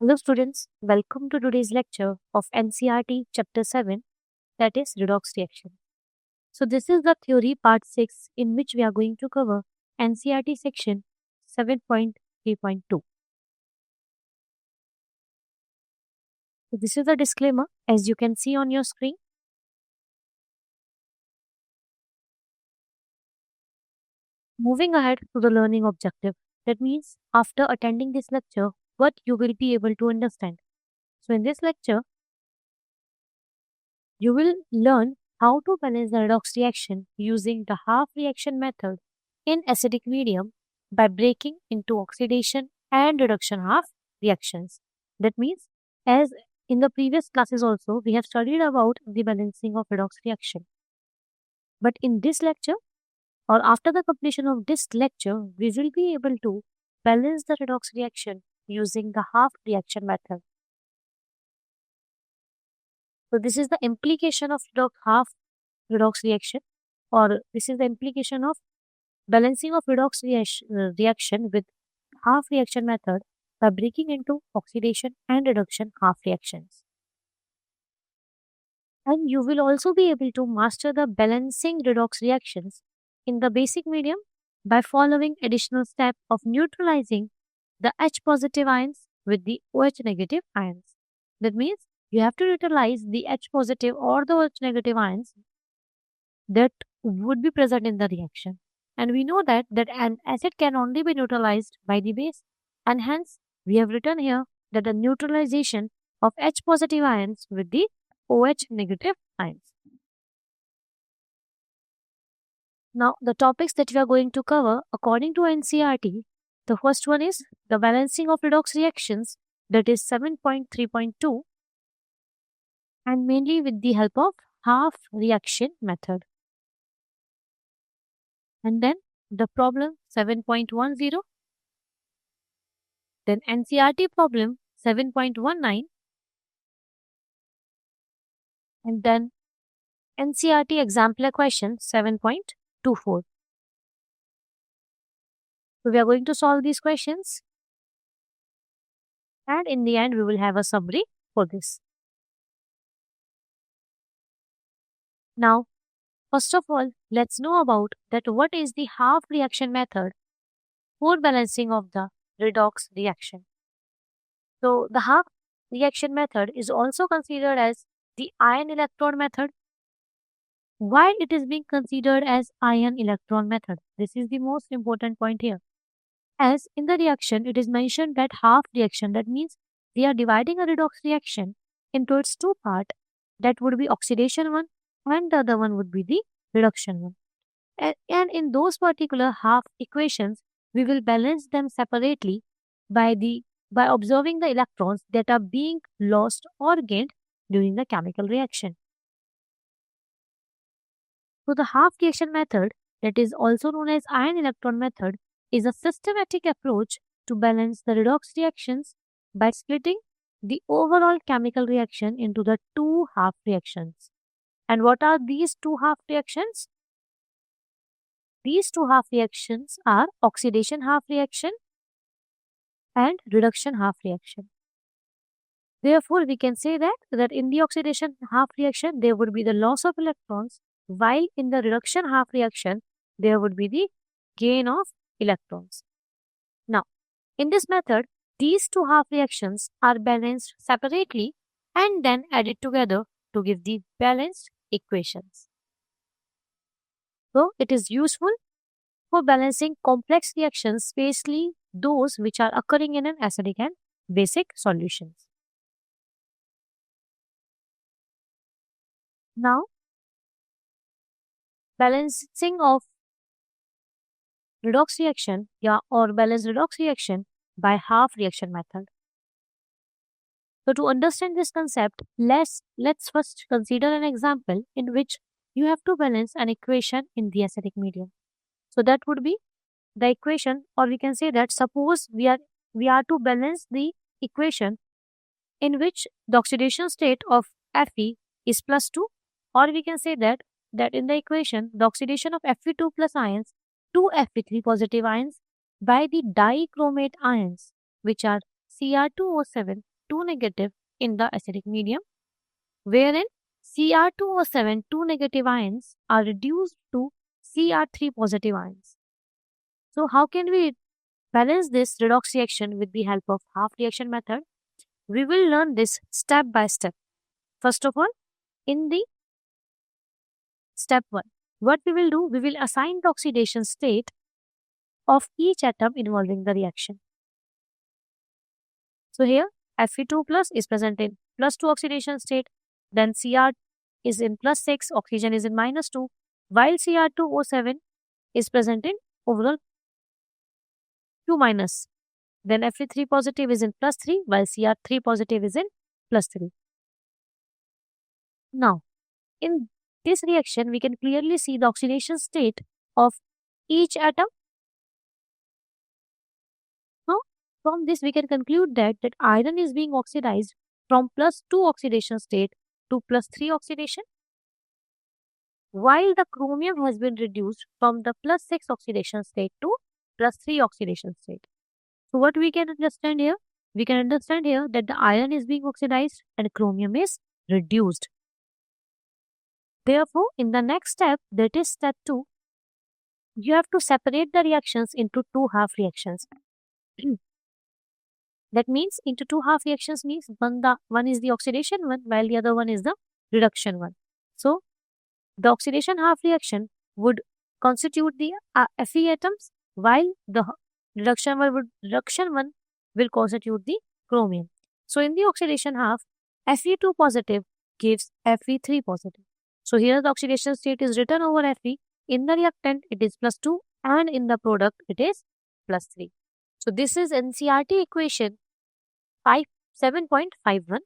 Hello students, welcome to today's lecture of NCRT chapter 7, that is redox reaction. So this is the theory part 6 in which we are going to cover NCRT section 7.3.2. So this is a disclaimer as you can see on your screen. Moving ahead to the learning objective. That means after attending this lecture, what you will be able to understand. So in this lecture, you will learn how to balance the redox reaction using the half reaction method in acidic medium by breaking into oxidation and reduction half reactions. That means, as in the previous classes also, we have studied about the balancing of redox reaction. But in this lecture, or after the completion of this lecture, we will be able to balance the redox reaction using the half reaction method. So this is the implication of half redox reaction, or this is the implication of balancing of redox reaction with half reaction method by breaking into oxidation and reduction half reactions. And you will also be able to master the balancing redox reactions in the basic medium by following additional step of neutralizing the H positive ions with the OH negative ions. That means you have to neutralize the H positive or the OH negative ions that would be present in the reaction. And we know that an acid can only be neutralized by the base. And hence, we have written here that the neutralization of H positive ions with the OH negative ions. Now, the topics that we are going to cover according to NCRT, the first one is the balancing of redox reactions, that is 7.3.2, and mainly with the help of half reaction method. And then the problem 7.10, then NCRT problem 7.19, and then NCRT exemplar question 7.24. So we are going to solve these questions, and in the end we will have a summary for this. Now, first of all, let's know about that what is the half reaction method for balancing of the redox reaction. So the half reaction method is also considered as the ion electron method. Why it is being considered as ion electron method? This is the most important point here. As in the reaction, it is mentioned that half reaction, that means we are dividing a redox reaction into its two parts. That would be oxidation one and the other one would be the reduction one. And in those particular half equations, we will balance them separately by observing the electrons that are being lost or gained during the chemical reaction. So the half reaction method, that is also known as ion electron method, is a systematic approach to balance the redox reactions by splitting the overall chemical reaction into the two half reactions. And what are these two half reactions? These two half reactions are oxidation half reaction and reduction half reaction. Therefore, we can say that in the oxidation half reaction, there would be the loss of electrons, while in the reduction half reaction, there would be the gain of electrons. Now, in this method, these two half reactions are balanced separately and then added together to give the balanced equations. So, it is useful for balancing complex reactions, especially those which are occurring in an acidic and basic solutions. Now, balancing of redox reaction or balanced redox reaction by half reaction method. So to understand this concept, let's first consider an example in which you have to balance an equation in the acidic medium. So that would be the equation, or we can say that suppose we are to balance the equation in which the oxidation state of Fe is +2, or we can say that in the equation the oxidation of Fe2 plus ions to Fe3 positive ions by the dichromate ions, which are Cr2O7 2 negative in the acidic medium, wherein Cr2O7 2 negative ions are reduced to Cr3 positive ions. So how can we balance this redox reaction with the help of half reaction method? We will learn this step by step. First of all, in the step 1, what we will do, we will assign the oxidation state of each atom involving the reaction. So here Fe2 plus is present in +2 oxidation state, then Cr is in +6, oxygen is in -2, while Cr2O7 is present in overall 2-. Then Fe3 positive is in +3, while Cr3 positive is in +3. Now, in this reaction, we can clearly see the oxidation state of each atom. Now, from this, we can conclude that iron is being oxidized from +2 oxidation state to +3 oxidation, while the chromium has been reduced from the +6 oxidation state to +3 oxidation state. So what we can understand here? We can understand here that the iron is being oxidized and chromium is reduced. Therefore, in the next step, that is step 2, you have to separate the reactions into two half reactions. That means into two half reactions means one is the oxidation one, while the other one is the reduction one. So the oxidation half reaction would constitute the Fe atoms, while the reduction one will constitute the chromium. So in the oxidation half, Fe2 positive gives Fe3 positive. So here the oxidation state is written over Fe. In the reactant, it is +2, and in the product, it is +3. So this is NCERT equation 7.51.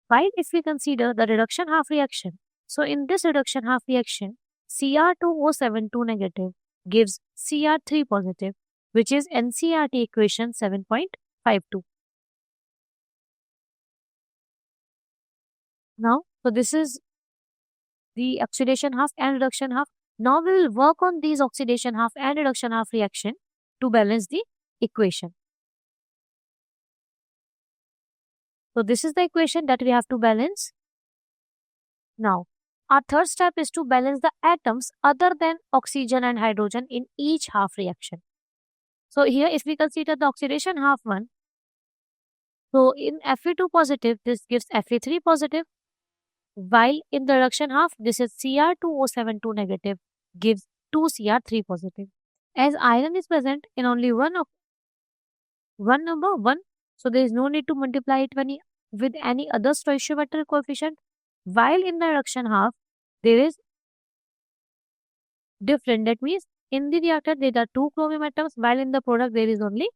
While if we consider the reduction half reaction, so in this reduction half reaction, Cr2O7 2 negative gives Cr3 positive, which is NCERT equation 7.52. Now, so this is the oxidation half and reduction half. Now we will work on these oxidation half and reduction half reaction to balance the equation. So this is the equation that we have to balance. Now, our third step is to balance the atoms other than oxygen and hydrogen in each half reaction. So here if we consider the oxidation half one, so in Fe2 positive, this gives Fe3 positive, while in the reduction half, this is Cr2O7 2 negative gives 2 Cr3 positive. As iron is present in only one number, 1, so there is no need to multiply it with any other stoichiometric coefficient, while in the reduction half, there is different. That means in the reactor, there are 2 chromium atoms, while in the product, there is only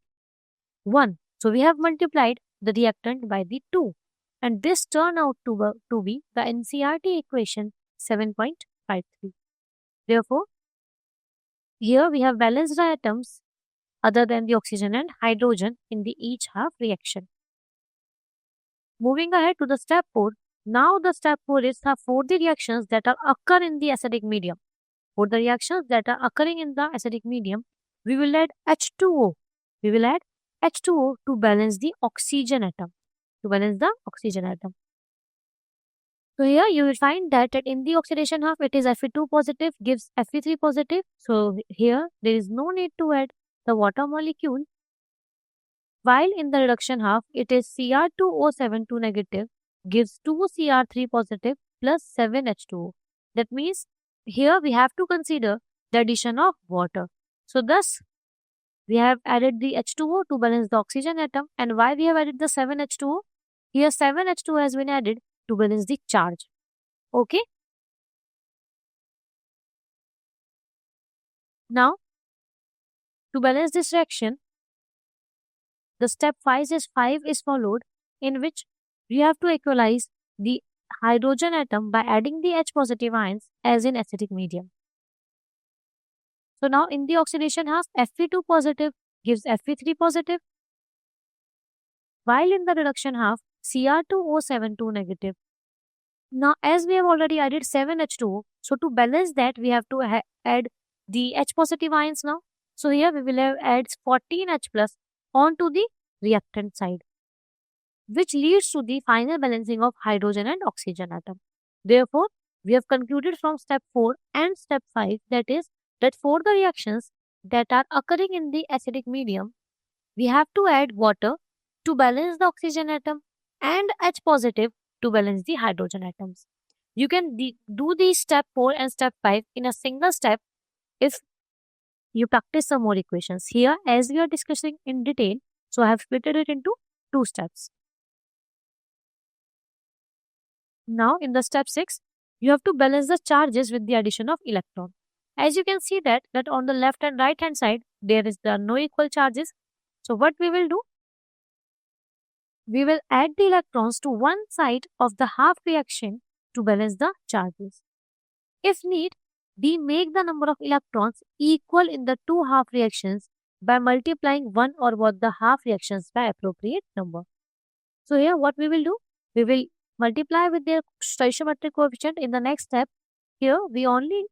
1. So we have multiplied the reactant by the 2. And this turned out to be the NCERT equation 7.53. Therefore, here we have balanced the atoms other than the oxygen and hydrogen in the each half reaction. Moving ahead to the step 4. Now the step 4 is for the reactions that are occur in the acidic medium. For the reactions that are occurring in the acidic medium, we will add H2O. We will add H2O to balance the oxygen atom. So here you will find that in the oxidation half, it is Fe2 positive gives Fe3 positive. So here there is no need to add the water molecule. While in the reduction half, it is Cr2O7 2 negative gives 2 Cr3 positive plus 7 H2O. That means here we have to consider the addition of water. So thus, we have added the H2O to balance the oxygen atom. And why we have added the 7 H2O? Here 7 H2O has been added to balance the charge. Okay. Now, to balance this reaction, the step 5 is followed, in which we have to equalize the hydrogen atom by adding the H positive ions as in acidic medium. So now in the oxidation half, Fe2 positive gives Fe3 positive, while in the reduction half, Cr2O7 2 negative. Now as we have already added 7H2O, so to balance that we have to add the H positive ions now. So here we will add 14H plus onto the reactant side. which leads to the final balancing of hydrogen and oxygen atom. Therefore, we have concluded from step 4 and step 5 that for the reactions that are occurring in the acidic medium, we have to add water to balance the oxygen atom and H positive to balance the hydrogen atoms. You can do these step 4 and step 5 in a single step if you practice some more equations. Here, as we are discussing in detail, so I have split it into 2 steps. Now, in the step 6, you have to balance the charges with the addition of electron. As you can see that on the left and right hand side, there are no equal charges. So what we will do? We will add the electrons to one side of the half reaction to balance the charges. If need, we make the number of electrons equal in the two half reactions by multiplying one or both the half reactions by appropriate number. So here what we will do? We will multiply with their stoichiometric coefficient in the next step. Here we only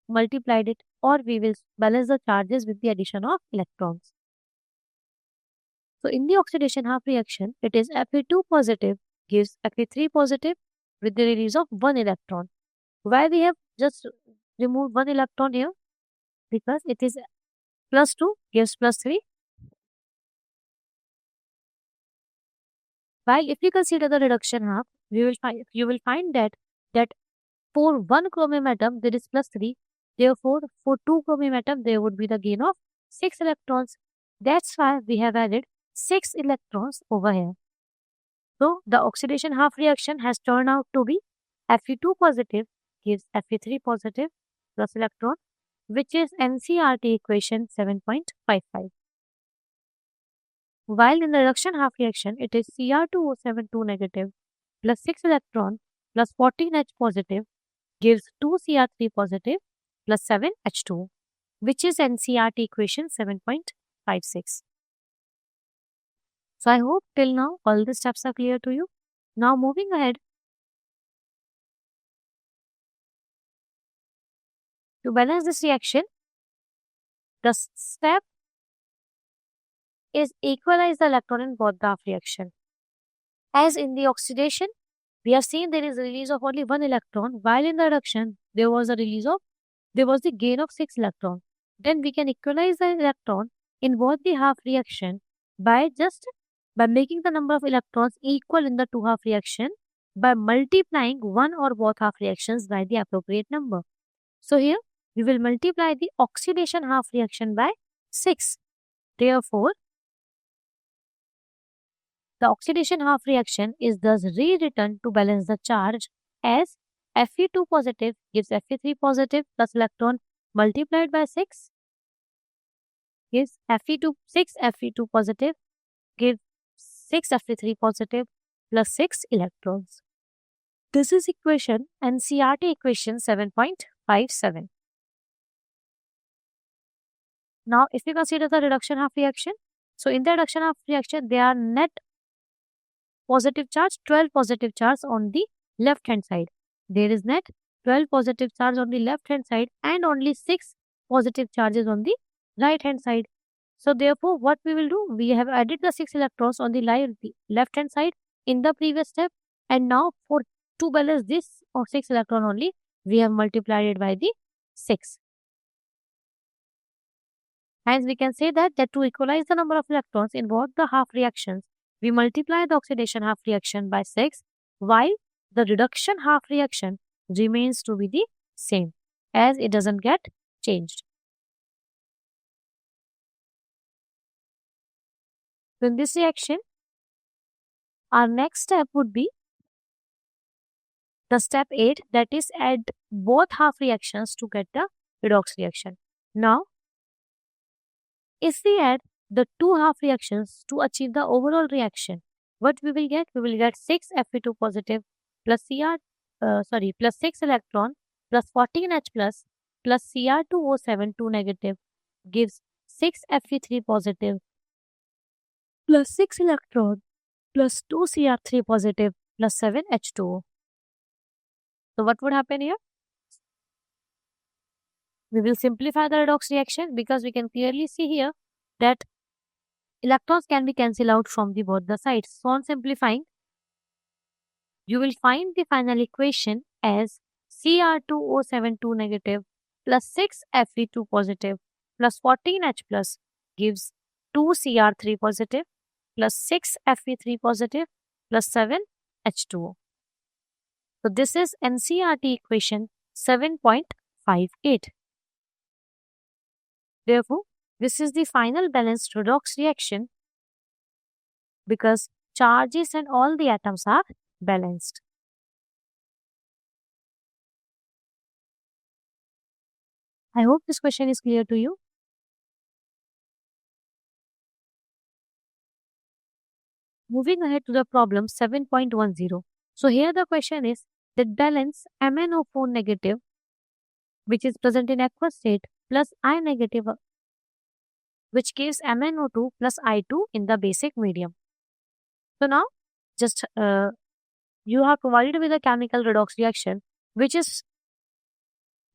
multiplied it, or we will balance the charges with the addition of electrons. So in the oxidation half reaction, it is Fe2 positive gives Fe3 positive with the release of one electron. Why we have just removed one electron here? Because it is plus 2 gives plus 3. While if we consider the reduction half, you will find that for one chromium atom there is plus 3. Therefore, for two chromium atom there would be the gain of 6 electrons. That's why we have added 6 electrons over here. So the oxidation half reaction has turned out to be Fe2 positive gives Fe3 positive plus electron, which is NCRT equation 7.55. While in the reduction half reaction, it is Cr2O7 2 negative plus 6 electron plus 14H positive gives 2Cr3 positive plus 7H2, which is NCRT equation 7.56. So I hope till now all the steps are clear to you. Now moving ahead, to balance this reaction, the step is equalize the electron in both the half reaction. As in the oxidation, we have seen there is a release of only one electron, while in the reduction there was the gain of 6 electrons. Then we can equalize the electron in both the half reaction by making the number of electrons equal in the two half reaction by multiplying one or both half reactions by the appropriate number. So here we will multiply the oxidation half reaction by 6. Therefore, the oxidation half reaction is thus rewritten to balance the charge as Fe2 positive gives Fe3 positive plus electron multiplied by 6 gives 6 Fe2 positive gives 6 Fe3 positive plus 6 electrons. This is equation NCRT equation 7.57. Now, if we consider the reduction half reaction, so in the reduction half reaction, there are net positive charge, 12 positive charge on the left hand side. There is net 12 positive charge on the left hand side and only 6 positive charges on the right hand side. So therefore, what we will do, we have added the 6 electrons on the left hand side in the previous step, and now to balance this 6 electron only, we have multiplied it by the 6. Hence, we can say that to equalize the number of electrons in both the half reactions, we multiply the oxidation half reaction by 6, while the reduction half reaction remains to be the same, as it doesn't get changed. So in this reaction, our next step would be the step 8, that is add both half reactions to get the redox reaction. Now, if we add the two half reactions to achieve the overall reaction, what we will get? We will get 6 Fe2 positive plus plus 6 electron plus 14H plus Cr2O7 2 negative gives 6 Fe3 positive plus 6 electron plus 2 Cr3 positive plus 7 H2O. So what would happen here? We will simplify the redox reaction because we can clearly see here that electrons can be cancelled out from the both the sides. So on simplifying, you will find the final equation as Cr2O72 negative plus 6Fe2 positive plus 14H plus gives 2Cr3 positive plus 6Fe3 positive plus 7H2O. So this is NCERT equation 7.58. Therefore, this is the final balanced redox reaction because charges and all the atoms are balanced. I hope this question is clear to you. Moving ahead to the problem 7.10. So here the question is that balance MnO4 negative, which is present in aqueous state, plus I negative, which gives MnO2 plus I2 in the basic medium. So now just you are provided with a chemical redox reaction which is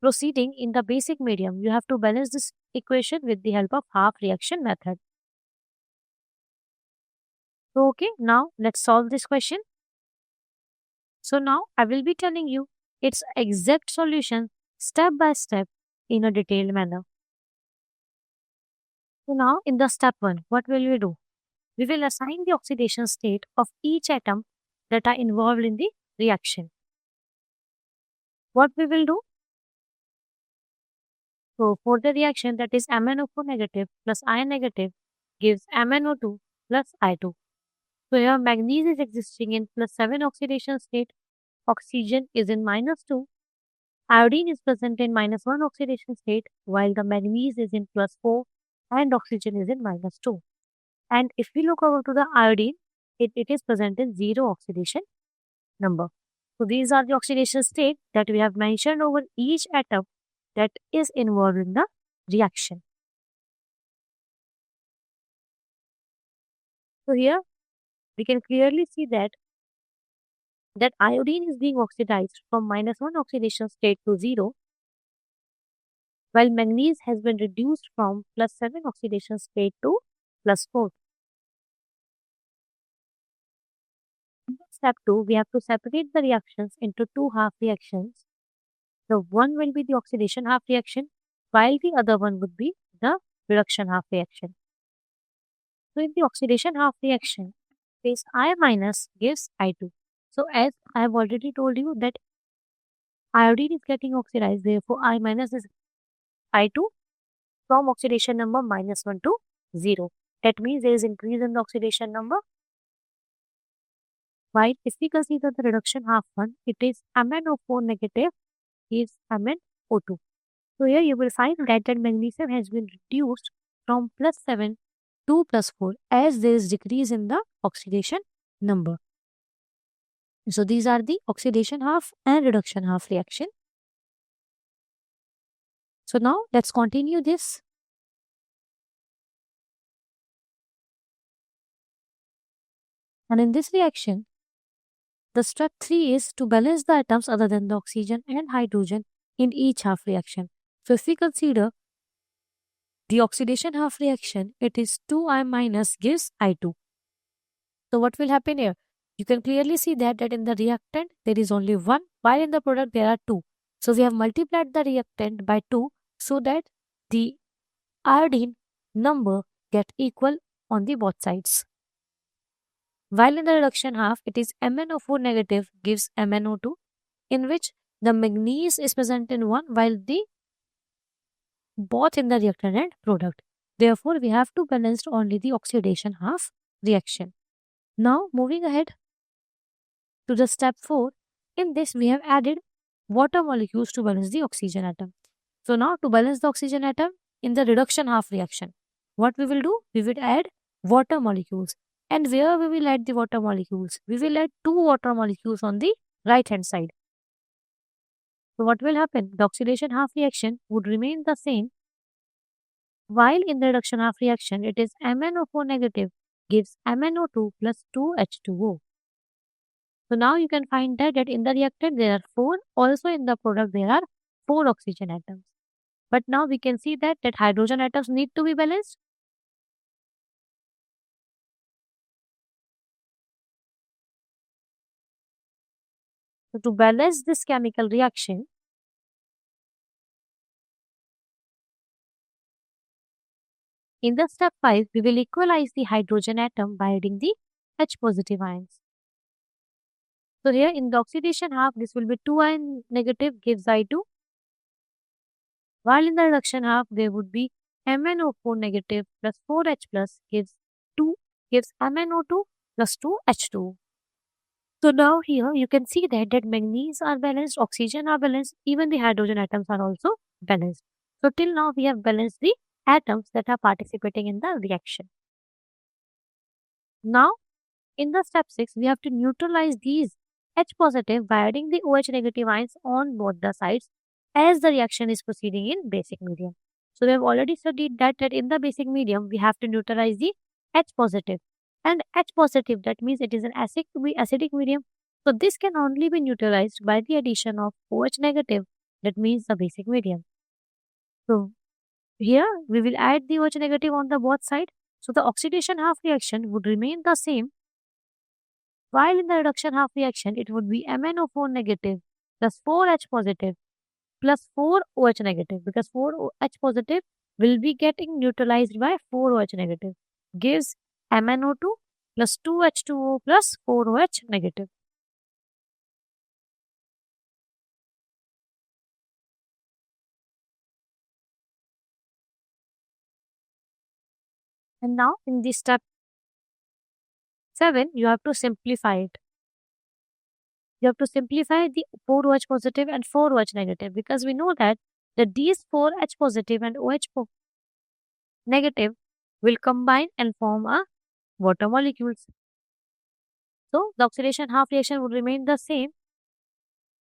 proceeding in the basic medium. You have to balance this equation with the help of half reaction method. So okay, now let's solve this question. So now I will be telling you its exact solution step by step in a detailed manner. So now in the step 1, what will we do? We will assign the oxidation state of each atom that are involved in the reaction. What we will do? So for the reaction that is MnO4 negative plus I negative gives MnO2 plus I2. So here manganese is existing in +7 oxidation state, oxygen is in -2, iodine is present in -1 oxidation state while the manganese is in +4 and oxygen is in -2. And if we look over to the iodine, it is present in 0 oxidation number. So these are the oxidation state that we have mentioned over each atom that is involved in the reaction. So here we can clearly see that iodine is being oxidized from -1 oxidation state to 0, while manganese has been reduced from +7 oxidation state to +4. In step 2, we have to separate the reactions into two half reactions. The one will be the oxidation half reaction, while the other one would be the reduction half reaction. So in the oxidation half reaction, phase I minus gives I2. So as I have already told you that iodine is getting oxidized, therefore I minus is I2 from oxidation number -1 to 0. That means there is increase in the oxidation number. While if we consider the reduction half one, it is MnO4 negative is MnO2. So here you will find that magnesium has been reduced from +7 to +4 as there is decrease in the oxidation number. So these are the oxidation half and reduction half reaction. So now let's continue this. And in this reaction, the step 3 is to balance the atoms other than the oxygen and hydrogen in each half reaction. So if we consider the oxidation half reaction, it is 2I minus gives I2. So what will happen here? You can clearly see that in the reactant there is only 1, while in the product there are 2. So we have multiplied the reactant by 2 so that the iodine number get equal on the both sides. While in the reduction half, it is MnO4 negative gives MnO2, in which the manganese is present in 1 while the both in the reactant and product. Therefore, we have to balance only the oxidation half reaction. Now, moving ahead to the step 4, in this we have added water molecules to balance the oxygen atom. So now to balance the oxygen atom in the reduction half reaction, what we will do? We will add water molecules. And where we will add the water molecules? We will add 2 water molecules on the right hand side. So what will happen? The oxidation half reaction would remain the same, while in the reduction half reaction it is MnO4 negative gives MnO2 plus 2H2O. So now you can find that in the reactant there are 4, also in the product there are 4 oxygen atoms. But now we can see that hydrogen atoms need to be balanced. So to balance this chemical reaction, in the step 5, we will equalize the hydrogen atom by adding the H positive ions. So here in the oxidation half, this will be 2 ion negative gives I2, while in the reduction half, there would be MnO4 negative plus 4H plus gives 2 gives MnO2 plus 2H2. So now here you can see that manganese are balanced, oxygen are balanced, even the hydrogen atoms are also balanced. So till now we have balanced the atoms that are participating in the reaction. Now in the step 6, we have to neutralize these H positive by adding the OH negative ions on both the sides as the reaction is proceeding in basic medium. So we have already studied that in the basic medium we have to neutralize the H positive. And H positive, that means it is an acidic medium. So this can only be neutralized by the addition of OH negative, that means the basic medium. So here we will add the OH negative on the both side. So the oxidation half reaction would remain the same, while in the reduction half reaction, it would be MnO4 negative plus 4H positive plus 4OH negative, because 4H positive will be getting neutralized by 4OH negative, gives MnO2 plus 2H2O plus 4OH negative. And now in this step 7, you have to simplify it. You have to simplify the 4OH positive and 4OH negative, because we know that these 4H positive and OH negative will combine and form a water molecules. So the oxidation half reaction would remain the same,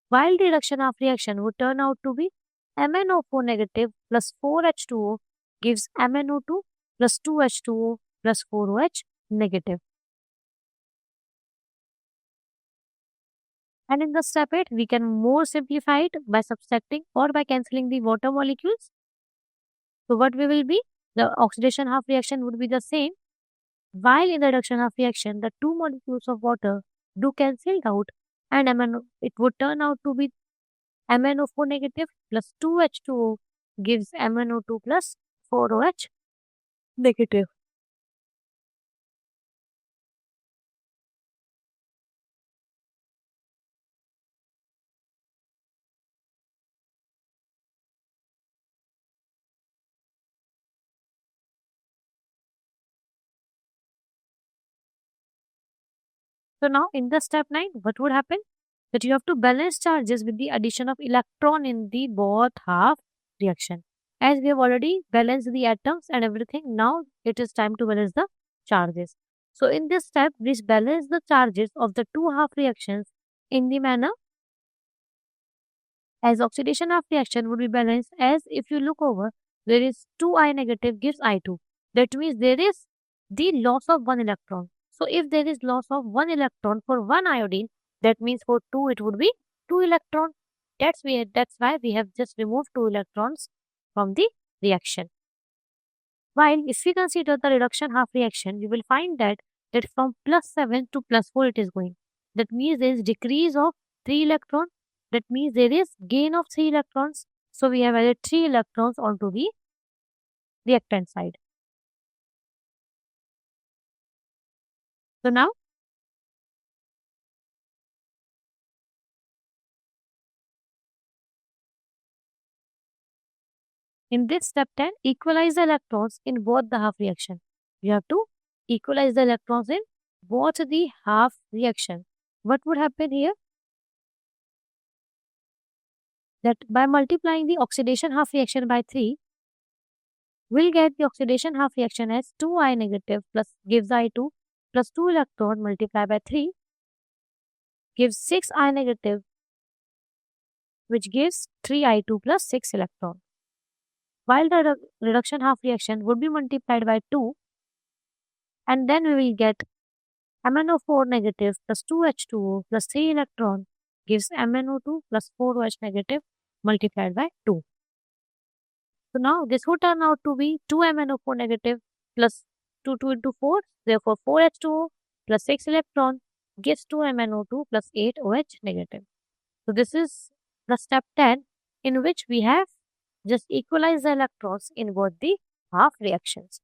while the reduction half reaction would turn out to be MnO4 negative plus 4H2O gives MnO2 plus 2H2O plus 4OH negative. And in the step 8, we can more simplify it by subtracting or by cancelling the water molecules. So what we will be? The oxidation half reaction would be the same, while in the reduction half reaction, the two molecules of water do cancel out, and it would turn out to be MnO4 negative plus 2H2O gives MnO2 plus 4OH negative. So now in the step 9, what would happen? That you have to balance charges with the addition of electron in the both half reaction. As we have already balanced the atoms and everything, now it is time to balance the charges. So in this step, we balance the charges of the two half reactions in the manner as oxidation half reaction would be balanced as if you look over, there is 2I negative gives I2. That means there is the loss of one electron. So if there is loss of one electron for one iodine, that means for 2 it would be 2 electron. That's why we have just removed 2 electrons from the reaction. While if we consider the reduction half reaction, you will find that from plus 7 to plus 4 it is going. That means there is decrease of 3 electrons. That means there is gain of 3 electrons. So we have added 3 electrons onto the reactant side. So now in this step 10, equalize the electrons in both the half reaction. You have to equalize the electrons in both the half reaction. What would happen here? That by multiplying the oxidation half reaction by 3, we'll get the oxidation half reaction as 2I negative plus gives I2 plus 2 electron multiplied by 3 gives 6I negative, which gives 3I2 plus 6 electron. While the reduction half reaction would be multiplied by 2, and then we will get MnO4 negative plus 2H2O plus 3 electron gives MnO2 plus 4OH negative multiplied by 2. So now this would turn out to be 2 MnO4 negative plus 2 into 4, therefore 4H2O plus 6 electron gives 2 MnO2 plus 8 OH negative. So this is the step 10 in which we have just equalized the electrons in both the half reactions.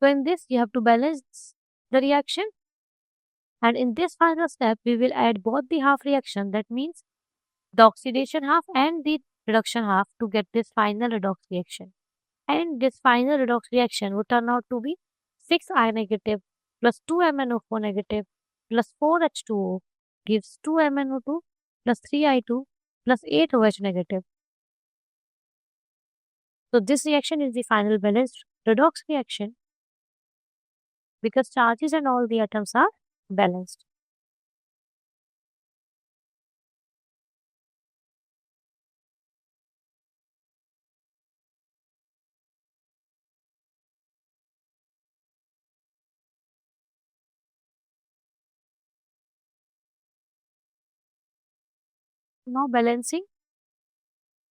So in this, you have to balance the reaction. And in this final step, we will add both the half reaction. That means the oxidation half and the reduction half to get this final redox reaction. And this final redox reaction would turn out to be 6I negative plus 2MnO4 negative plus 4H2O gives 2MnO2 plus 3I2 plus 8OH negative. So this reaction is the final balanced redox reaction because charges and all the atoms are balanced. Now balancing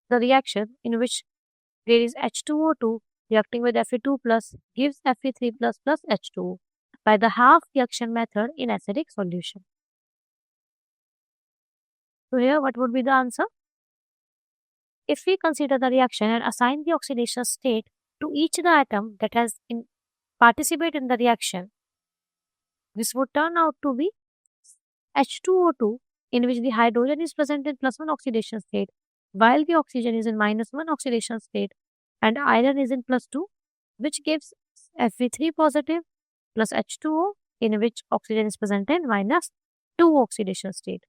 the reaction in which there is H2O2 reacting with Fe2 plus gives Fe3 plus H2O by the half reaction method in acidic solution. So here what would be the answer? If we consider the reaction and assign the oxidation state to each the atom that has participate in the reaction, this would turn out to be H2O2 in which the hydrogen is present in +1 oxidation state while the oxygen is in -1 oxidation state and iron is in +2, which gives Fe3 positive plus H2O in which oxygen is present in -2 oxidation state.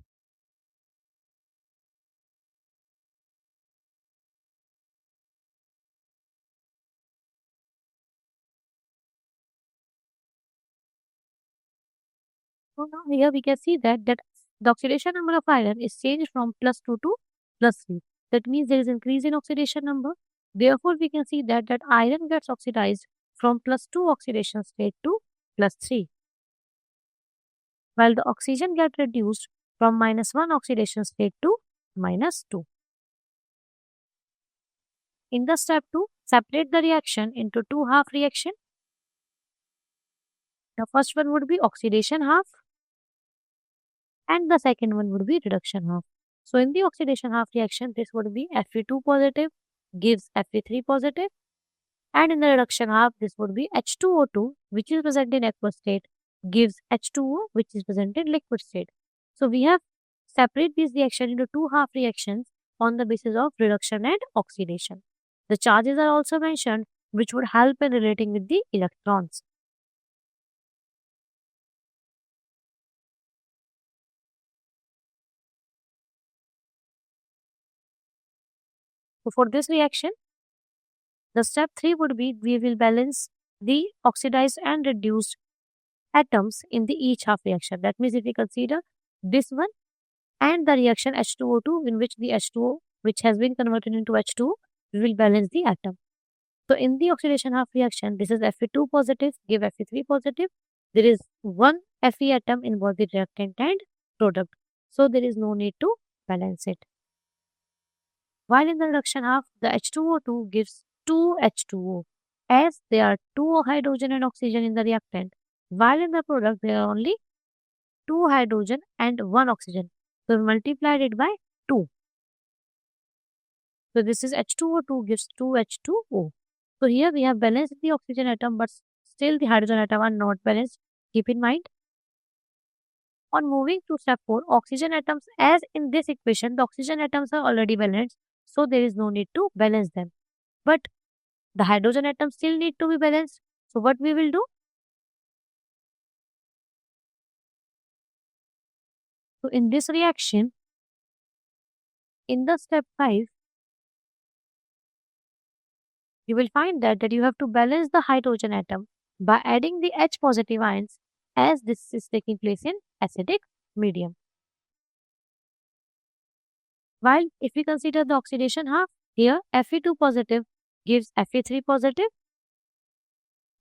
So now here we can see that the oxidation number of iron is changed from +2 to +3. That means there is increase in oxidation number. Therefore, we can see that iron gets oxidized from +2 oxidation state to +3, while the oxygen gets reduced from -1 oxidation state to -2. In the step 2, separate the reaction into two half reaction. The first one would be oxidation half and the second one would be reduction half. So in the oxidation half reaction, this would be Fe2 positive gives Fe3 positive, and in the reduction half, this would be H2O2 which is present in aqueous state gives H2O which is present in liquid state. So we have separate this reaction into two half reactions on the basis of reduction and oxidation. The charges are also mentioned which would help in relating with the electrons. So for this reaction, the step 3 would be we will balance the oxidized and reduced atoms in the each half reaction. That means if we consider this one and the reaction H2O2 in which the H2O which has been converted into H2O, we will balance the atom. So in the oxidation half reaction, this is Fe2 positive, give Fe3 positive. There is one Fe atom in both the reactant and product. So there is no need to balance it. While in the reduction half, the H2O2 gives 2 H2O as there are 2 hydrogen and oxygen in the reactant. While in the product, there are only 2 hydrogen and 1 oxygen. So we multiplied it by 2. So this is H2O2 gives 2 H2O. So here we have balanced the oxygen atom, but still the hydrogen atom are not balanced. Keep in mind. On moving to step 4, oxygen atoms, as in this equation, the oxygen atoms are already balanced, so there is no need to balance them. But the hydrogen atoms still need to be balanced. So what we will do? So in this reaction, in the step 5, you will find that you have to balance the hydrogen atom by adding the H positive ions as this is taking place in acidic medium. While if we consider the oxidation half, here Fe2 positive gives Fe3 positive,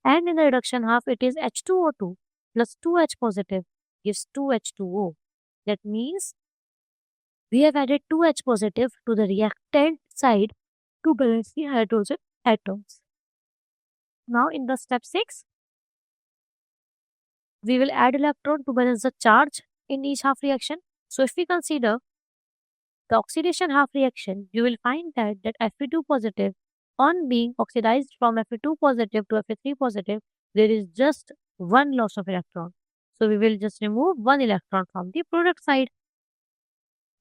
and in the reduction half it is H2O2 plus 2H positive gives 2H2O. That means we have added 2H positive to the reactant side to balance the hydrogen atoms. Now in the step 6, we will add electron to balance the charge in each half reaction. So if we consider the oxidation half reaction, you will find that Fe2 positive, on being oxidized from Fe2 positive to Fe3 positive, there is just one loss of electron. So we will just remove one electron from the product side.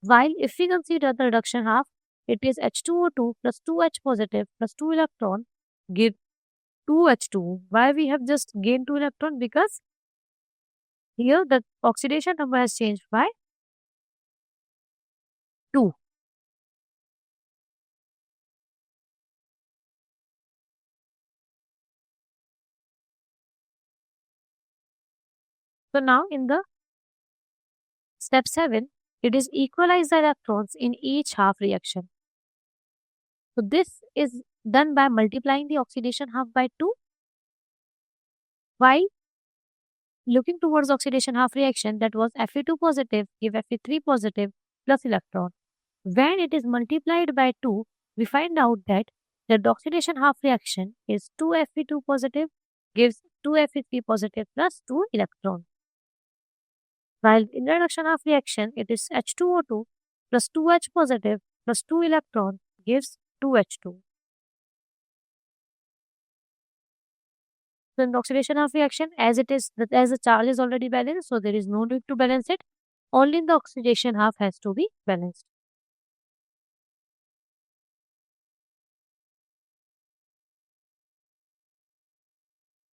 While if we consider the reduction half, it is H2O2 plus 2H positive plus 2 electron give 2H2. Why we have just gained 2 electron? Because here the oxidation number has changed by 2. So now in the step 7, it is equalize the electrons in each half reaction. So this is done by multiplying the oxidation half by 2. While looking towards oxidation half reaction, that was Fe2 positive give Fe3 positive plus electron. When it is multiplied by 2, we find out that the oxidation half reaction is 2 Fe2 positive gives 2 Fe3 positive plus 2 electron. While in the reduction half reaction, it is H2O2 plus 2H positive plus 2 electron gives 2H2. So in the oxidation half reaction, as the charge is already balanced, so there is no need to balance it. Only in the oxidation half has to be balanced.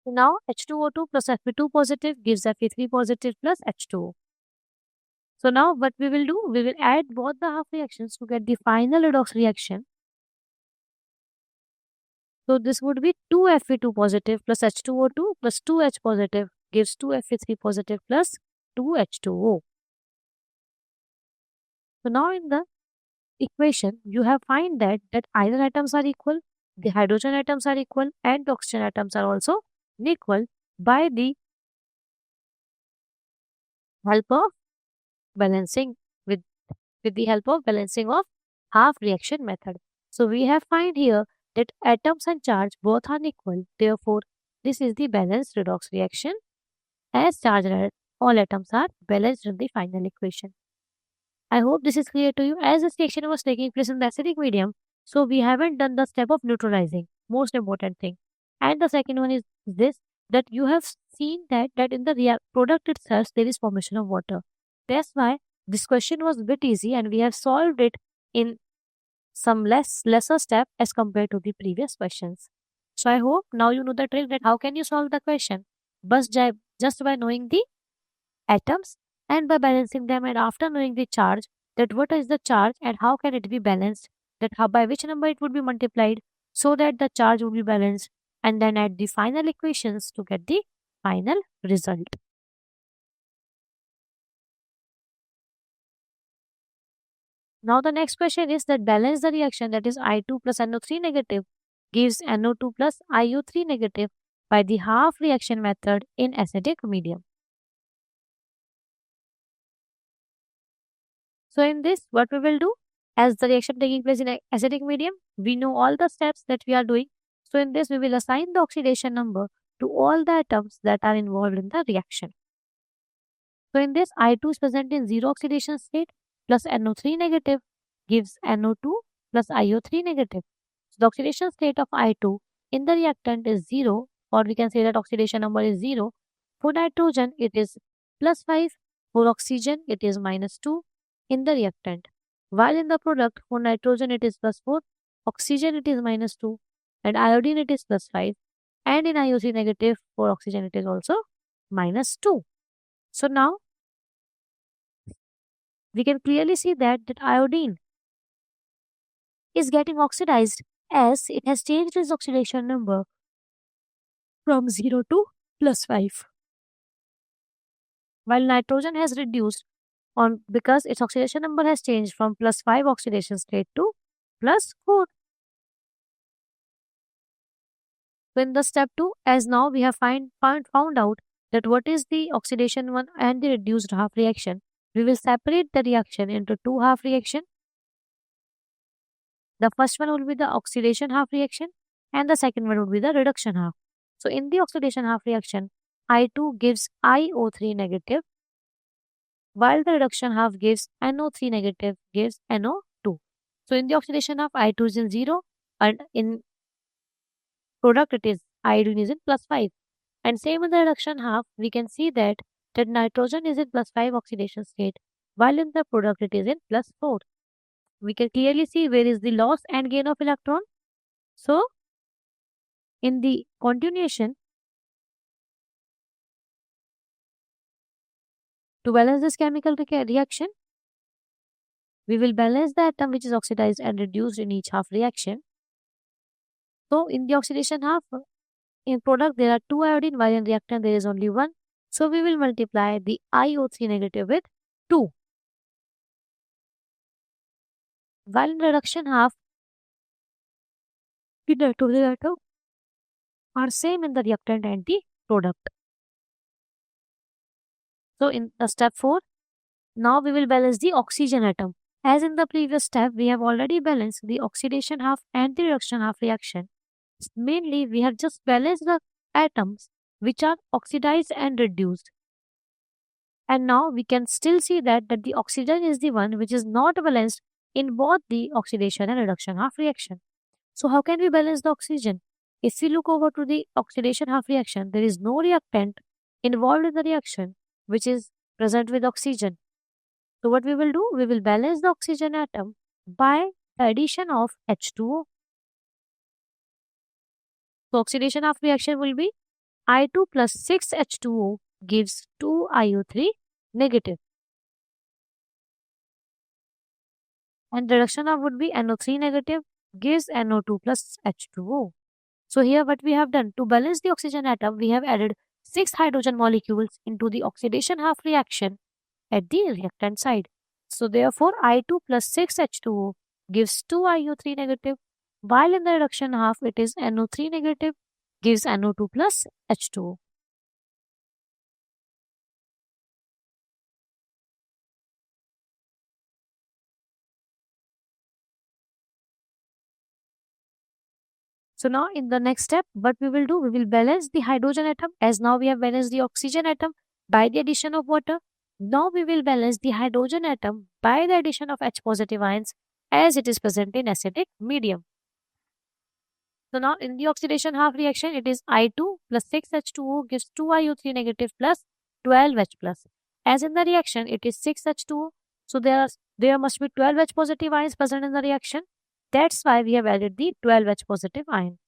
So now H2O2 plus Fe2 positive gives Fe3 positive plus H2O. So now what we will do, we will add both the half reactions to get the final redox reaction. So this would be 2 Fe2 positive plus H2O2 plus 2H positive gives 2 Fe3 positive plus 2 H2O. So now in the equation, you have find that iron atoms are equal, the hydrogen atoms are equal, and the oxygen atoms are also equal by the help of balancing with the help of balancing of half reaction method. So we have find here that atoms and charge both are equal. Therefore, this is the balanced redox reaction as charge and all atoms are balanced in the final equation. I hope this is clear to you. As this reaction was taking place in the acidic medium, so we haven't done the step of neutralizing, most important thing. And the second one is this, that you have seen that in the product itself there is formation of water. That's why this question was a bit easy and we have solved it in some lesser step as compared to the previous questions. So I hope now you know the trick that how can you solve the question. Just by knowing the atoms and by balancing them, and after knowing the charge, that what is the charge and how can it be balanced, that how by which number it would be multiplied so that the charge would be balanced, and then add the final equations to get the final result. Now the next question is that balance the reaction, that is I2 plus NO3 negative gives NO2 plus IO3 negative by the half reaction method in acidic medium. So in this, what we will do, as the reaction taking place in acidic medium, we know all the steps that we are doing. So in this, we will assign the oxidation number to all the atoms that are involved in the reaction. So in this, I2 is present in zero oxidation state plus NO3 negative gives NO2 plus IO3 negative. So the oxidation state of I2 in the reactant is 0, or we can say that oxidation number is 0. For nitrogen, it is plus 5. For oxygen, it is minus 2 in the reactant. While in the product, for nitrogen, it is plus 4. Oxygen, it is minus 2. And iodine, it is plus 5. And in IOC negative, for oxygen, it is also minus 2. So now, we can clearly see that iodine is getting oxidized as it has changed its oxidation number from 0 to plus 5. While nitrogen has reduced on because its oxidation number has changed from plus 5 oxidation state to plus 4. So in the step 2, as now we have found out that what is the oxidation one and the reduced half reaction, we will separate the reaction into two half reaction. The first one will be the oxidation half reaction and the second one would be the reduction half. So in the oxidation half reaction, I2 gives IO3 negative, while the reduction half gives NO3 negative gives NO2. So in the oxidation half, I2 is in 0, and in product it is iodine is in +5. And same in the reduction half, we can see that nitrogen is in +5 oxidation state, while in the product it is in +4. We can clearly see where is the loss and gain of electron. So in the continuation, to balance this chemical reaction, we will balance the atom which is oxidized and reduced in each half reaction. So in the oxidation half, in product there are 2 iodine, while in reactant there is only 1. So we will multiply the IO3 negative with 2. While in reduction half, the nitrogen atom are same in the reactant and the product. So in the step 4, now we will balance the oxygen atom. As in the previous step, we have already balanced the oxidation half and the reduction half reaction. Mainly, we have just balanced the atoms which are oxidized and reduced. And now we can still see that the oxygen is the one which is not balanced in both the oxidation and reduction half reaction. So how can we balance the oxygen? If we look over to the oxidation half reaction, there is no reactant involved in the reaction which is present with oxygen. So what we will do? We will balance the oxygen atom by the addition of H2O. So oxidation half reaction will be I2 plus 6H2O gives 2IO3 negative. And the reduction half would be NO3 negative gives NO2 plus H2O. So here what we have done, to balance the oxygen atom, we have added 6 hydrogen molecules into the oxidation half reaction at the reactant side. So therefore I2 plus 6H2O gives 2IO3 negative, while in the reduction half it is NO3 negative gives NO2 plus H2O. So now in the next step, what we will do, we will balance the hydrogen atom, as now we have balanced the oxygen atom by the addition of water. Now we will balance the hydrogen atom by the addition of H positive ions as it is present in acidic medium. So now in the oxidation half reaction, it is I2 plus 6H2O gives 2IO3 negative plus 12H plus. As in the reaction, it is 6H2O. So there must be 12H positive ions present in the reaction. That's why we have added the 12H positive ion.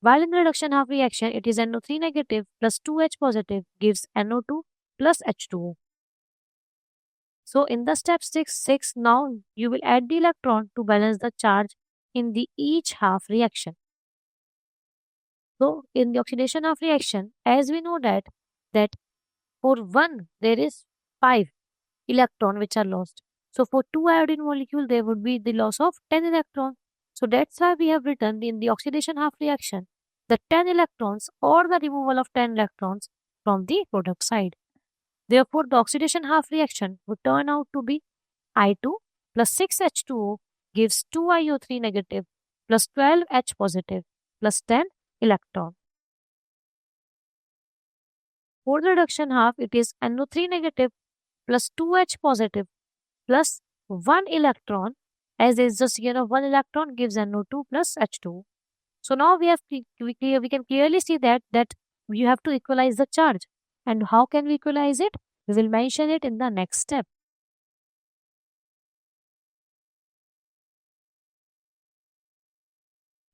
While in the reduction half reaction, it is NO3 negative plus 2H positive gives NO2 plus H2O. So in the step 6, now you will add the electron to balance the charge in the each half reaction. So in the oxidation half reaction, as we know that for 1 there is 5 electron which are lost. So for 2 iodine molecule, there would be the loss of 10 electrons. So that's why we have written in the oxidation half reaction the 10 electrons or the removal of 10 electrons from the product side. Therefore, the oxidation half reaction would turn out to be I2 plus 6H2O gives 2IO3 negative plus 12H positive plus 10 electron. For the reduction half, it is NO3 negative plus 2H positive plus 1 electron, as there is just gain of 1 electron gives NO2 plus H2. So now we can clearly see that you have to equalize the charge. And how can we equalize it? We will mention it in the next step.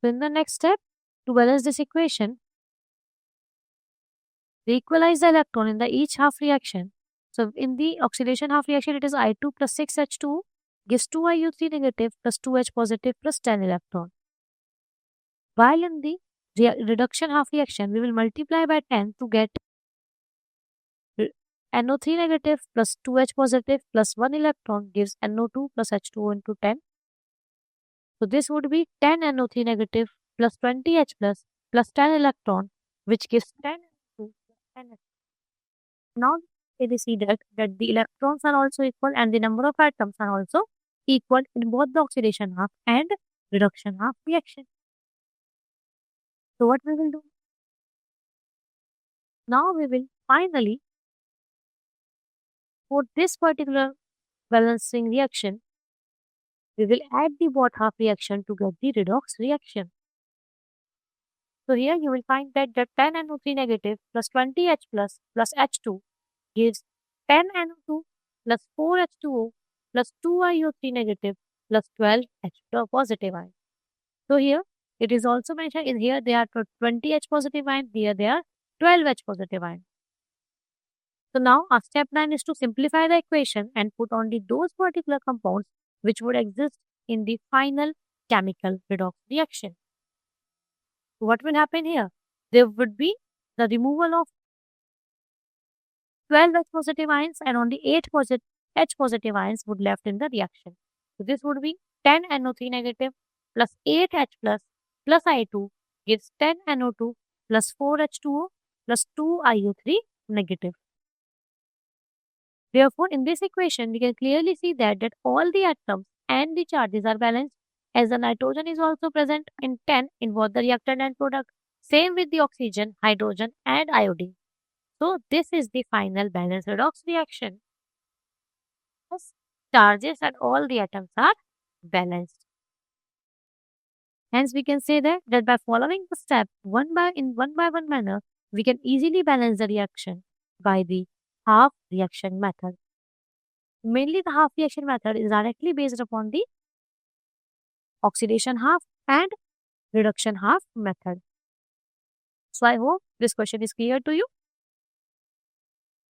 So in the next step, to balance this equation, we equalize the electron in the each half reaction. So in the oxidation half reaction, it is I2 plus 6H2 gives 2IU3 negative plus 2H positive plus 10 electron. While in the reduction half reaction, we will multiply by 10 to get NO3 negative plus 2H positive plus 1 electron gives NO2 plus H2O into 10. So this would be 10 NO3 negative plus 20H plus 10 electron, which gives 10 NO2 plus 10H. Now we see that the electrons are also equal and the number of atoms are also equal in both the oxidation half and reduction half reaction. So what we will do? Now we will finally, for this particular balancing reaction, we will add the both half reaction to get the redox reaction. So here you will find that the 10NO3 negative plus 20H plus H2 gives 10NO2 plus 4H2O plus 2iO3 negative plus 12H positive ion. So here it is also mentioned in here they are 20H positive ion, here they are 12H positive ion. So now our step 9 is to simplify the equation and put only those particular compounds which would exist in the final chemical redox reaction. What will happen here? There would be the removal of 12 H positive ions and only 8 H positive ions would left in the reaction. So this would be 10NO3 negative plus 8H plus I2 gives 10NO2 plus 4H2O plus 2iO3 negative. Therefore, in this equation, we can clearly see that all the atoms and the charges are balanced as the nitrogen is also present in 10 in both the reactant and product. Same with the oxygen, hydrogen and iodine. So this is the final balanced redox reaction. Yes, charges and all the atoms are balanced. Hence, we can say that by following the step one by one manner, we can easily balance the reaction by the half reaction method. Mainly, the half reaction method is directly based upon the oxidation half and reduction half method. So I hope this question is clear to you.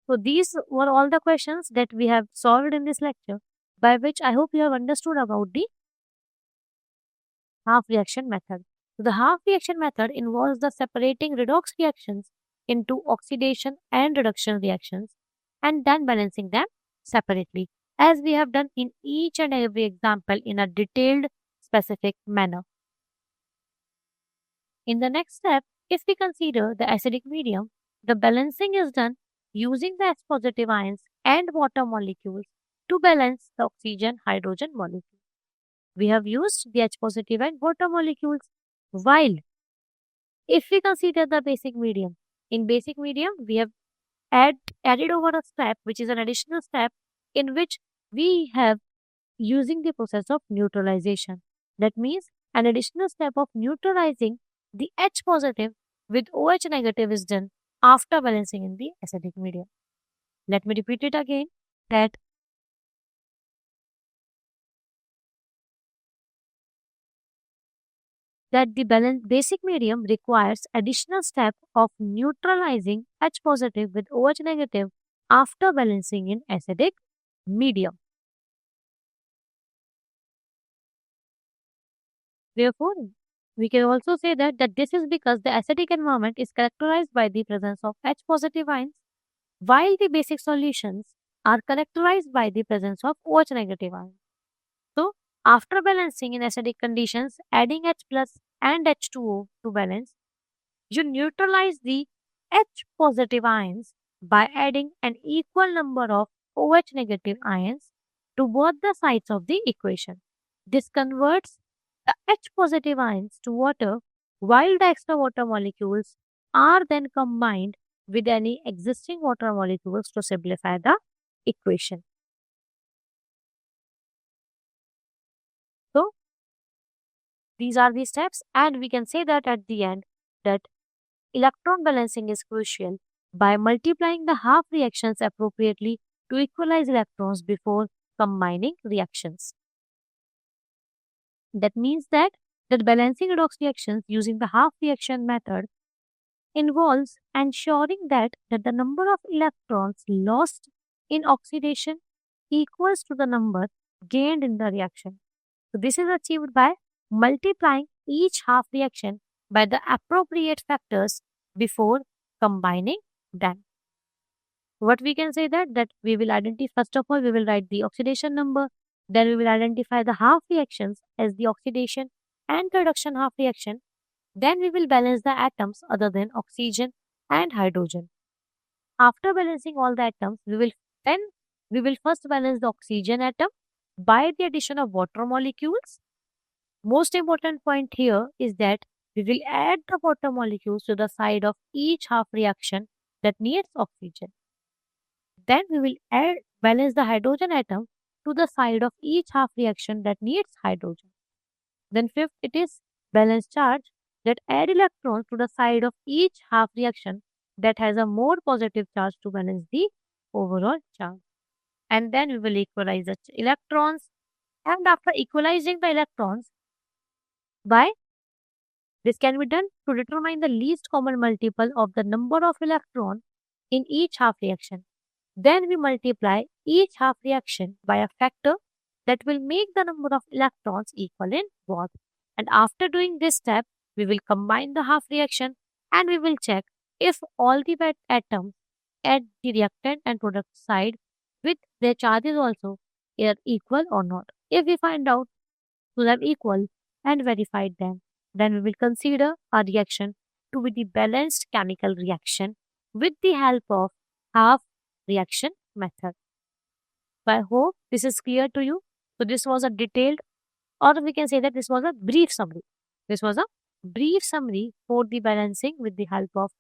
So these were all the questions that we have solved in this lecture, by which I hope you have understood about the half reaction method. So the half reaction method involves the separating redox reactions into oxidation and reduction reactions and then balancing them separately, as we have done in each and every example in a detailed, specific manner. In the next step, if we consider the acidic medium, the balancing is done using the H positive ions and water molecules to balance the oxygen hydrogen molecule. We have used the H positive and water molecules, while if we consider the basic medium, in basic medium we have added over a step which is an additional step in which we have using the process of neutralization. That means an additional step of neutralizing the H positive with OH negative is done after balancing in the acidic medium. Let me repeat it again that the basic medium requires additional step of neutralizing H positive with OH negative after balancing in acidic medium. Therefore, we can also say that this is because the acidic environment is characterized by the presence of H positive ions, while the basic solutions are characterized by the presence of OH negative ions. So, after balancing in acidic conditions, adding H plus and H2O to balance, you neutralize the H positive ions by adding an equal number of OH negative ions to both the sides of the equation. This converts the H positive ions to water, while the extra water molecules are then combined with any existing water molecules to simplify the equation. So, these are the steps, and we can say that at the end that electron balancing is crucial by multiplying the half reactions appropriately to equalize electrons before combining reactions. That means that balancing redox reactions using the half reaction method involves ensuring that the number of electrons lost in oxidation equals to the number gained in the reaction. So this is achieved by multiplying each half reaction by the appropriate factors before combining them. What we can say that we will identify, first of all, we will write the oxidation number, then we will identify the half reactions as the oxidation and reduction half reaction. Then we will balance the atoms other than oxygen and hydrogen. After balancing all the atoms, we will first balance the oxygen atom by the addition of water molecules. Most important point here is that We will add the water molecules to the side of each half reaction that needs oxygen. Then we will balance the hydrogen atom to the side of each half reaction that needs hydrogen. Then fifth, it is balanced charge that add electrons to the side of each half reaction that has a more positive charge to balance the overall charge. And then we will equalize the electrons. And after equalizing the electrons, by this can be done to determine the least common multiple of the number of electrons in each half reaction. Then we multiply each half reaction by a factor that will make the number of electrons equal in both. And after doing this step, we will combine the half reaction and we will check if all the atoms at the reactant and product side with their charges also are equal or not. If we find out to them equal and verified them, then we will consider a reaction to be the balanced chemical reaction with the help of half reaction method. So I hope this is clear to you. So this was a detailed, or we can say that this was a brief summary. This was a brief summary for the balancing with the help of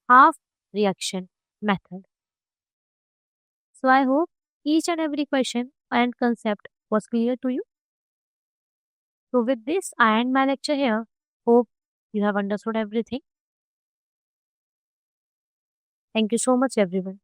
half reaction method. So I hope each and every question and concept was clear to you. So with this, I end my lecture here. Hope you have understood everything. Thank you so much, everyone.